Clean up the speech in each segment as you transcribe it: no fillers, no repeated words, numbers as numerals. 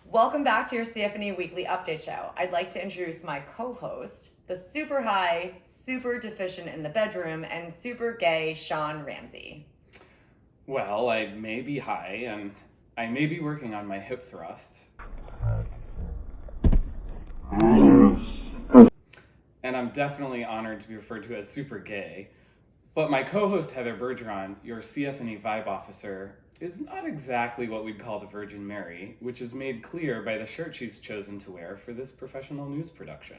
Welcome back to your CFNE Weekly Update Show. I'd like to introduce my co-host, the super high, super deficient in the bedroom, and super gay Sean Ramsey. Well, I may be high, and I may be working on my hip thrust. And I'm definitely honored to be referred to as super gay. But my co-host Heather Bergeron, your CFNE Vibe Officer, is not exactly what we'd call the Virgin Mary, which is made clear by the shirt she's chosen to wear for this professional news production.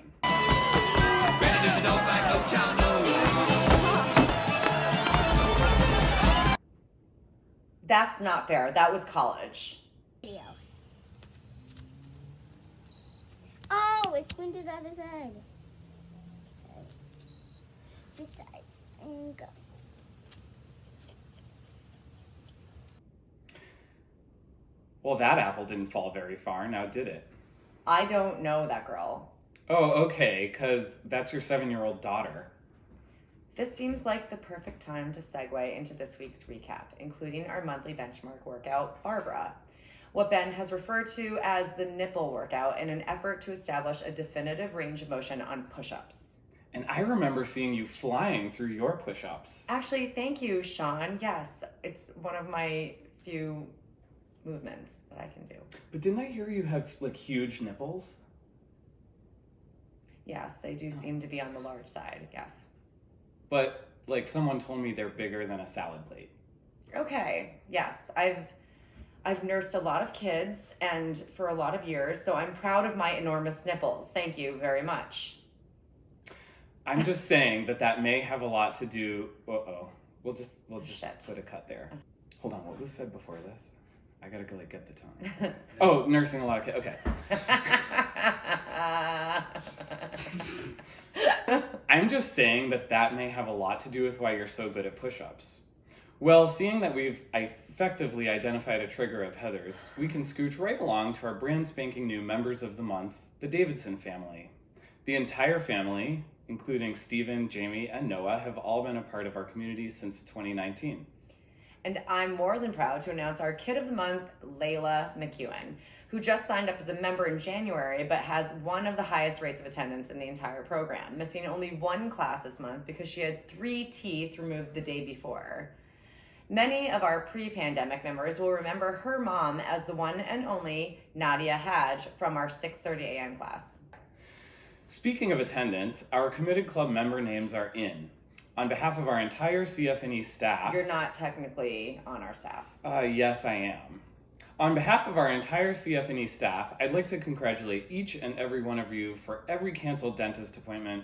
That's not fair. That was college. Oh, it's pointed at his head. Okay. Switch sides and go. Well, that apple didn't fall very far, now did it? I don't know that girl. Oh, okay, because that's your 7-year-old daughter. This seems like the perfect time to segue into this week's recap, including our monthly benchmark workout, Barbara, what Ben has referred to as the nipple workout in an effort to establish a definitive range of motion on push-ups. And I remember seeing you flying through your push-ups. Actually, thank you, Sean. Yes, it's one of my few movements that I can do. But didn't I hear you have, huge nipples? Yes, they do seem to be on the large side, yes. But, someone told me they're bigger than a salad plate. Okay, yes. I've nursed a lot of kids and for a lot of years, so I'm proud of my enormous nipples. Thank you very much. I'm just saying that may have a lot to do. We'll just Shit. put a cut there. Hold on, what was said before this? I gotta get the tone. Oh, nursing a lot of kids. Okay. I'm just saying that may have a lot to do with why you're so good at push-ups. Well, seeing that we've effectively identified a trigger of Heather's, we can scooch right along to our brand spanking new members of the month, the Davidson family. The entire family, including Stephen, Jamie, and Noah, have all been a part of our community since 2019. And I'm more than proud to announce our Kid of the Month, Layla McEwen, who just signed up as a member in January, but has one of the highest rates of attendance in the entire program, missing only one class this month because she had 3 teeth removed the day before. Many of our pre-pandemic members will remember her mom as the one and only Nadia Hadj from our 6:30 a.m. class. Speaking of attendance, our committed club member names are in. On behalf of our entire CFNE staff... You're not technically on our staff. Yes, I am. On behalf of our entire CFNE staff, I'd like to congratulate each and every one of you for every canceled dentist appointment,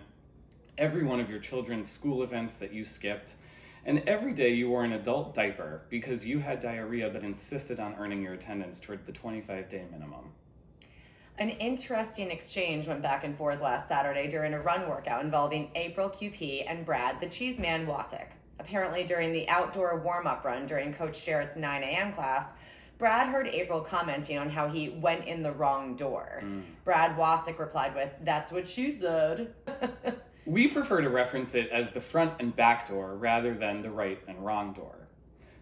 every one of your children's school events that you skipped, and every day you wore an adult diaper because you had diarrhea but insisted on earning your attendance toward the 25-day minimum. An interesting exchange went back and forth last Saturday during a run workout involving April QP and Brad, the Cheeseman Wasick. Apparently during the outdoor warm-up run during Coach Jarrett's 9 a.m. class, Brad heard April commenting on how he went in the wrong door. Brad Wasick replied with, "That's what she said." We prefer to reference it as the front and back door rather than the right and wrong door.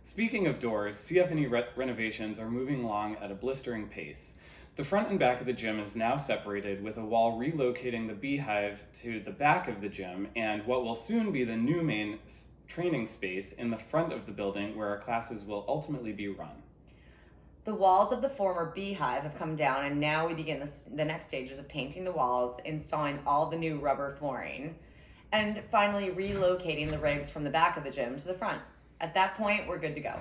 Speaking of doors, CFNE renovations are moving along at a blistering pace. The front and back of the gym is now separated, with a wall relocating the beehive to the back of the gym and what will soon be the new main training space in the front of the building where our classes will ultimately be run. The walls of the former beehive have come down, and now we begin the next stages of painting the walls, installing all the new rubber flooring, and finally relocating the rigs from the back of the gym to the front. At that point, we're good to go.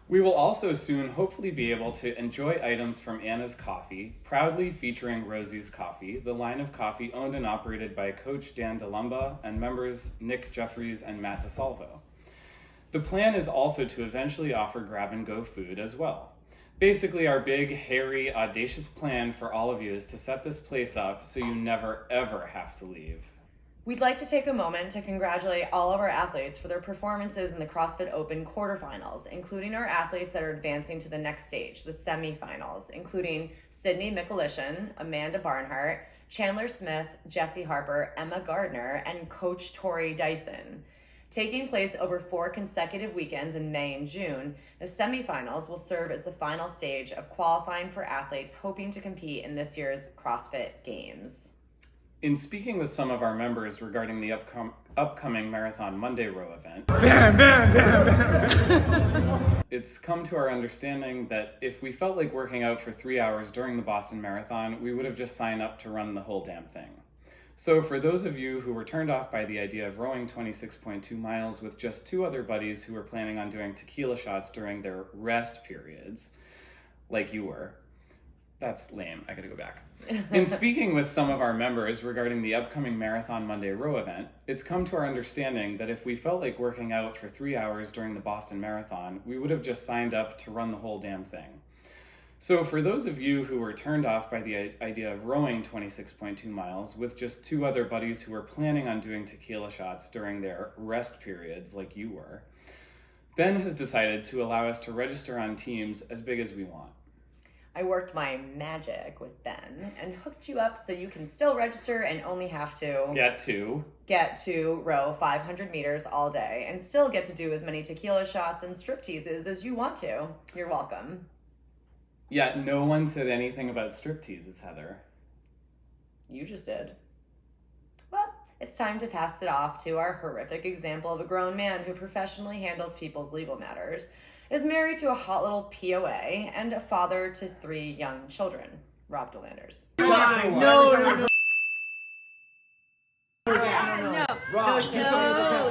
We will also soon hopefully be able to enjoy items from Anna's Coffee, proudly featuring Rosie's Coffee, the line of coffee owned and operated by Coach Dan DeLumba and members Nick Jeffries and Matt DeSalvo. The plan is also to eventually offer grab-and-go food as well. Basically, our big, hairy, audacious plan for all of you is to set this place up so you never, ever have to leave. We'd like to take a moment to congratulate all of our athletes for their performances in the CrossFit Open quarterfinals, including our athletes that are advancing to the next stage, the semifinals, including Sydney Mikulishin, Amanda Barnhart, Chandler Smith, Jessie Harper, Emma Gardner, and Coach Tori Dyson. Taking place over 4 consecutive weekends in May and June, the semifinals will serve as the final stage of qualifying for athletes hoping to compete in this year's CrossFit Games. In speaking with some of our members regarding the upcoming Marathon Monday Row event, it's come to our understanding that if we felt like working out for 3 hours during the Boston Marathon, we would have just signed up to run the whole damn thing. So for those of you who were turned off by the idea of rowing 26.2 miles with just 2 other buddies who were planning on doing tequila shots during their rest periods, like you were, that's lame. I gotta go back. In speaking with some of our members regarding the upcoming Marathon Monday Row event, it's come to our understanding that if we felt like working out for 3 hours during the Boston Marathon, we would have just signed up to run the whole damn thing. So for those of you who were turned off by the idea of rowing 26.2 miles with just 2 other buddies who were planning on doing tequila shots during their rest periods like you were, Ben has decided to allow us to register on teams as big as we want. I worked my magic with Ben and hooked you up so you can still register and only have to get to row 500 meters all day and still get to do as many tequila shots and stripteases as you want to. You're welcome. Yeah, no one said anything about stripteases, Heather. You just did. Well, it's time to pass it off to our horrific example of a grown man who professionally handles people's legal matters, is married to a hot little POA, and a father to 3 young children, Rob Delanders. No.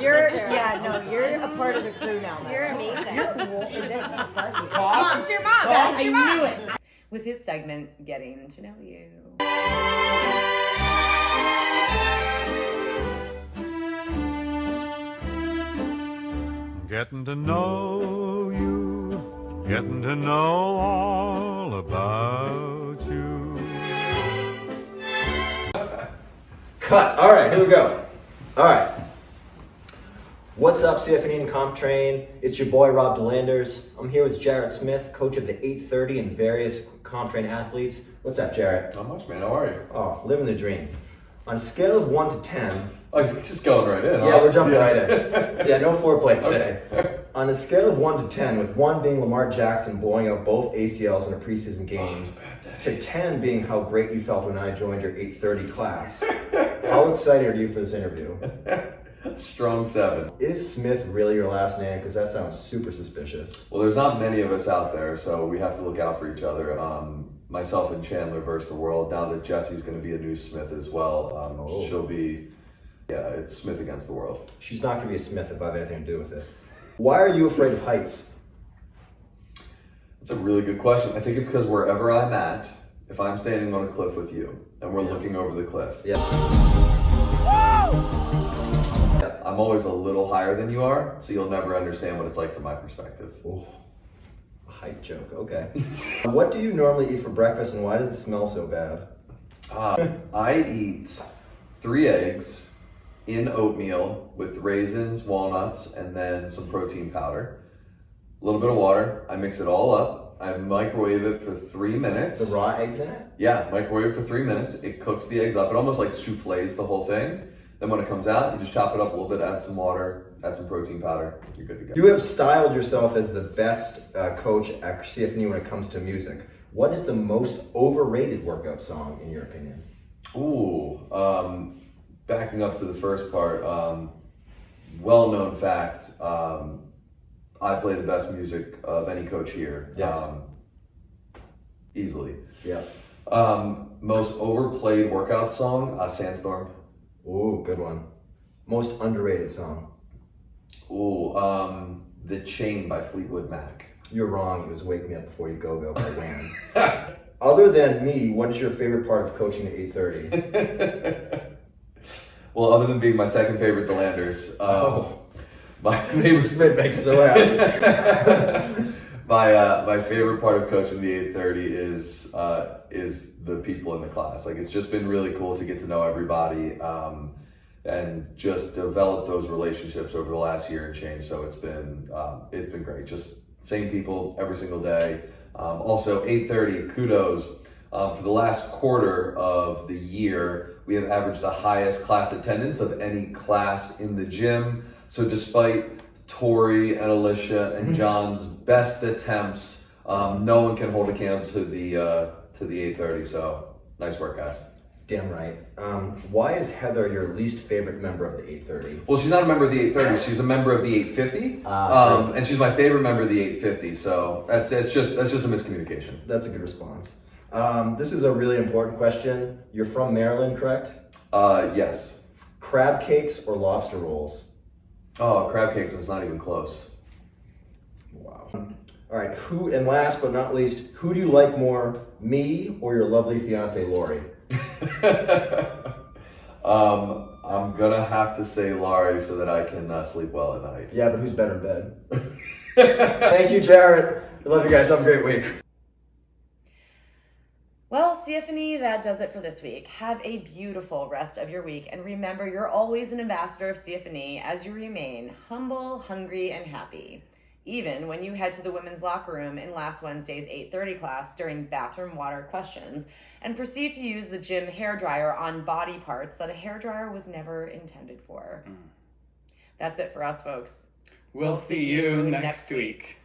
You're a part of the crew now. You're amazing. This is fuzzy. Mom's your mom. That's your mom. knew it. With his segment, Getting to Know You. Getting to know you, getting to know all about you. Cut. All right, here we go. All right. What's up, CFNE and Comp Train? It's your boy, Rob Delanders. I'm here with Jarrett Smith, coach of the 830 and various Comp Train athletes. What's up, Jarrett? Not much, man. How are you? Oh, living the dream. On a scale of 1 to 10... Oh, you're just going right in, Yeah, huh? we're jumping right in. Yeah, no foreplay today. On a scale of 1 to 10, with 1 being Lamar Jackson blowing out both ACLs in a preseason game, That's a bad day. to 10 being how great you felt when I joined your 830 class, how excited are you for this interview? Strong 7. Is Smith really your last name? Because that sounds super suspicious. Well, there's not many of us out there, so we have to look out for each other. Myself and Chandler versus the world. Now that Jesse's going to be a new Smith as well, she'll be, it's Smith against the world. She's not going to be a Smith if I have anything to do with it. Why are you afraid of heights? That's a really good question. I think it's because wherever I'm at, if I'm standing on a cliff with you and we're looking over the cliff, I'm always a little higher than you are, so you'll never understand what it's like from my perspective. Oh, a height joke, okay. What do you normally eat for breakfast and why does it smell so bad? I eat 3 eggs in oatmeal with raisins, walnuts, and then some protein powder. A little bit of water. I mix it all up. I microwave it for 3 minutes. The raw eggs in it? Yeah, microwave it for 3 minutes. It cooks the eggs up. It almost like soufflés the whole thing. Then when it comes out, you just chop it up a little bit, add some water, add some protein powder. You're good to go. You have styled yourself as the best coach at CFNE when it comes to music. What is the most overrated workout song in your opinion? Ooh, backing up to the first part, well-known fact, I play the best music of any coach here. Yes. Easily. Yeah. Most overplayed workout song, Sandstorm. Ooh, good one. Most underrated song? Ooh, The Chain by Fleetwood Mac. You're wrong. It was Wake Me Up Before You Go Go by Wham. Other than me, what is your favorite part of coaching at 830? Well, other than being my second favorite Delanders, my favorite Smith makes so happy. my favorite part of coaching the 830 is the people in the class. Like, it's just been really cool to get to know everybody and just develop those relationships over the last year and change. So it's been great. Just same people every single day. Also 830, kudos. For the last quarter of the year, we have averaged the highest class attendance of any class in the gym. So despite Tori and Alicia and John's best attempts, no one can hold a candle to the 8:30. So nice work, guys. Damn right. Why is Heather your least favorite member of the 8:30? Well, she's not a member of the 8:30. She's a member of the 8:50, and she's my favorite member of the 8:50. So that's just a miscommunication. That's a good response. This is a really important question. You're from Maryland, correct? Yes. Crab cakes or lobster rolls? Oh, crab cakes. It's not even close. Wow. All right. And last but not least, who do you like more, me or your lovely fiance Lori? I'm gonna have to say Laurie so that I can sleep well at night. Yeah, but who's better in bed? Thank you, Jarrett. I love you guys. Have a great week. Well, CFNE, that does it for this week. Have a beautiful rest of your week, and remember, you're always an ambassador of CFNE as you remain humble, hungry, and happy. Even when you head to the women's locker room in last Wednesday's 8:30 class during bathroom water questions and proceed to use the gym hairdryer on body parts that a hairdryer was never intended for. That's it for us, folks. We'll see you next week.